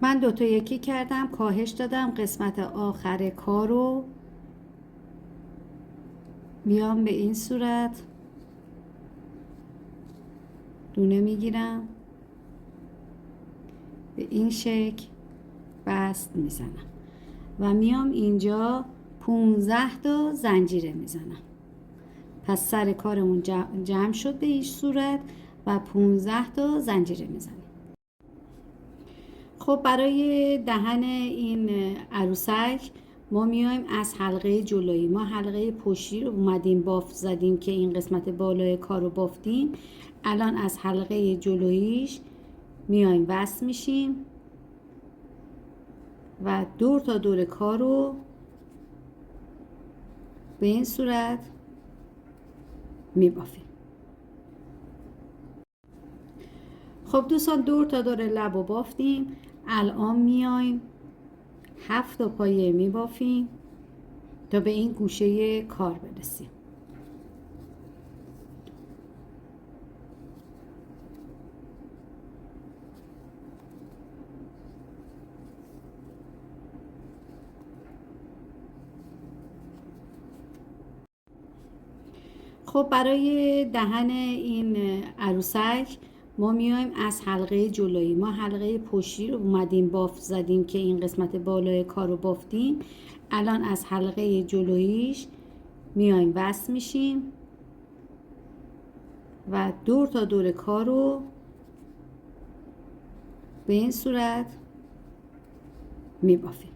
من 2 تا 1 کردم، کاهش دادم، قسمت آخر کارو میام به این صورت دونه میگیرم، به این شکل بست میزنم و میام اینجا 15 تا زنجیره میزنم. پس سر کارمون جمع شد به این صورت و 15 تا زنجیره میزنیم. خب برای دهن این عروسک ما میایم از حلقه جلویی، ما حلقه پشتی رو اومدیم بافت زدیم که این قسمت بالای کار رو بافتیم. الان از حلقه جلوییش میایم وصل میشیم و دور تا دور کار رو به این صورت میبافیم. خب دوستان دور تا دور لب رو بافتیم. الان میایم 7 تا پایه میبافیم تا به این گوشه کار برسیم. خب برای دهن این عروسک ما میایم از حلقه جلویی، ما حلقه پشتی رو اومدیم بافت زدیم که این قسمت بالای کار رو بافتیم. الان از حلقه جلوییش میایم وصل میشیم و دور تا دور کار رو به این صورت میبافیم.